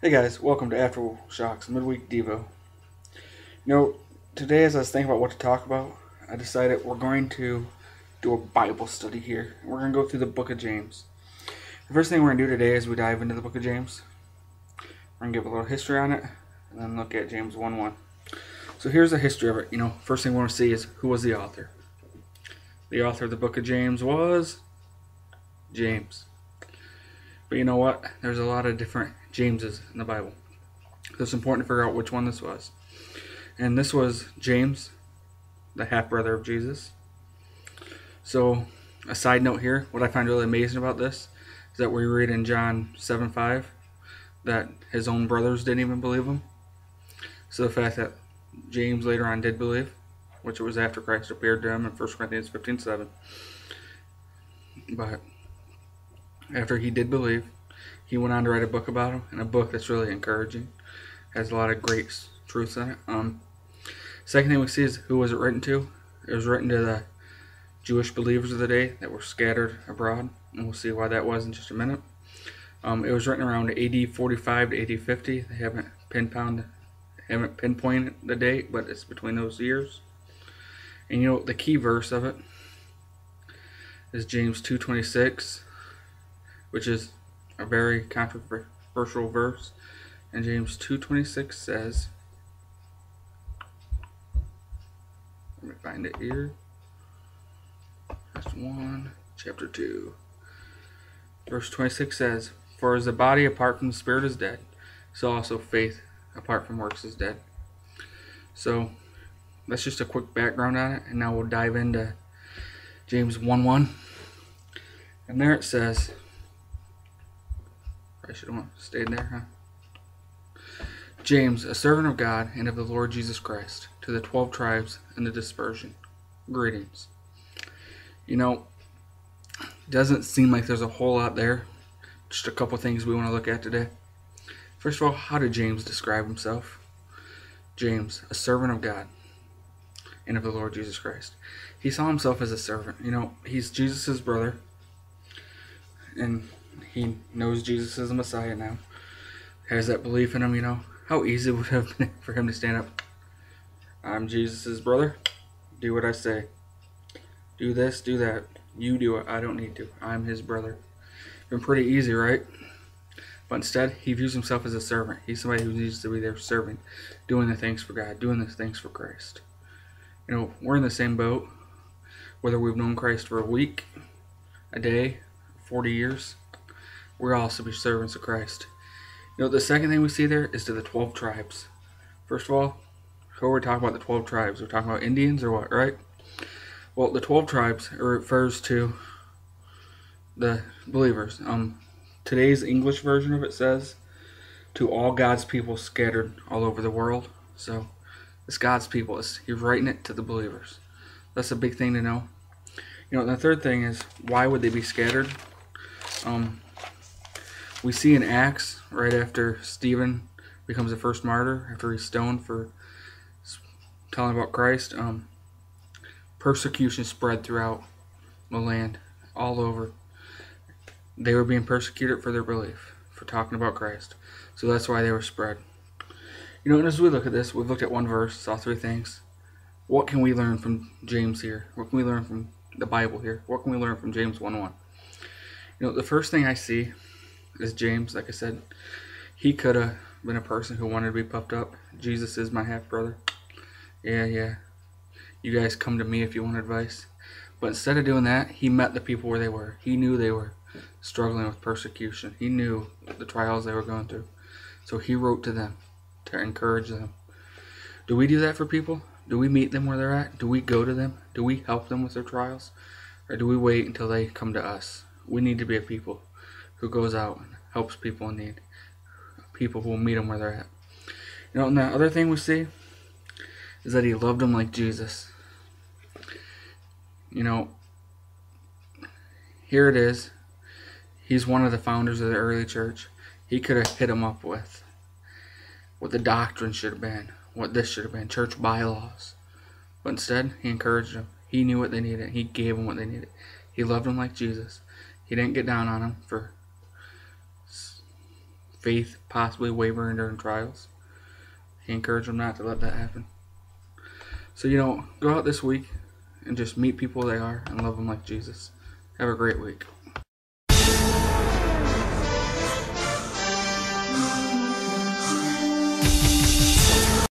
Hey guys, welcome to Aftershocks Midweek Devo. Today as I was thinking about what to talk about, I decided we're going to do a Bible study here. We're going to go through the book of James. The first thing we're going to do today is we dive into the book of James. We're going to give a little history on it, and then look at James 1:1. So here's the history of it. First thing we want to see is who was the author. The author of the book of James was James. But you know what? There's a lot of different Jameses in the Bible. So it's important to figure out which one this was. And this was James, the half-brother of Jesus. So a side note here, what I find really amazing about this is that we read in John 7:5 that his own brothers didn't even believe him. So the fact that James later on did believe, which was after Christ appeared to him in 1 Corinthians 15:7. But after he did believe, he went on to write a book about him, and a book that's really encouraging. Has a lot of great truths in it. Second thing we see is who was it written to. It was written to the Jewish believers of the day that were scattered abroad, and we'll see why that was in just a minute. It was written around AD 45 to AD 50. They haven't pinpointed the date, but it's between those years. And the key verse of it is James 2:26, which is a very controversial verse. And James 2:26 says, let me find it here. Verse 1, chapter 2. Verse 26 says, "For as the body apart from the spirit is dead, so also faith apart from works is dead." So that's just a quick background on it, and now we'll dive into James 1:1. And there it says, I should have stayed there, huh? James, a servant of God and of the Lord Jesus Christ, to the 12 tribes in the dispersion, greetings. Doesn't seem like there's a whole lot there. Just a couple things we want to look at today. First of all, how did James describe himself? James, a servant of God and of the Lord Jesus Christ. He saw himself as a servant. He's Jesus' brother, and he knows Jesus is the Messiah now. Has that belief in him. How easy would it have been for him to stand up? I'm Jesus' brother. Do what I say. Do this, do that. You do it. I don't need to. I'm his brother. Been pretty easy, right? But instead, he views himself as a servant. He's somebody who needs to be there serving, doing the things for God, doing the things for Christ. We're in the same boat, whether we've known Christ for a week, a day, 40 years. We're all to be servants of Christ. The second thing we see there is to the 12 tribes. First of all, who are we talking about the 12 tribes? We're talking about Indians or what, right? Well, the 12 tribes refers to the believers. Today's English version of it says, to all God's people scattered all over the world. So, it's God's people. He's writing it to the believers. That's a big thing to know. The third thing is, why would they be scattered? We see in Acts, right after Stephen becomes the first martyr, after he's stoned for telling about Christ, persecution spread throughout the land, all over. They were being persecuted for their belief, for talking about Christ. So that's why they were spread. And as we look at this, we've looked at one verse, saw three things. What can we learn from James here? What can we learn from the Bible here? What can we learn from James 1:1? The first thing I see is James, like I said, he could have been a person who wanted to be puffed up. Jesus is my half-brother. Yeah. You guys come to me if you want advice. But instead of doing that, he met the people where they were. He knew they were struggling with persecution. He knew the trials they were going through. So he wrote to them to encourage them. Do we do that for people? Do we meet them where they're at? Do we go to them? Do we help them with their trials? Or do we wait until they come to us? We need to be a people who goes out and helps people in need. People who will meet them where they're at. And the other thing we see is that he loved them like Jesus. Here it is. He's one of the founders of the early church. He could have hit him up with what the doctrine should have been, what this should have been, church bylaws. But instead, he encouraged them. He knew what they needed. He gave them what they needed. He loved them like Jesus. He didn't get down on them for faith possibly wavering during trials. He encouraged them not to let that happen. So, go out this week and just meet people where they are and love them like Jesus. Have a great week.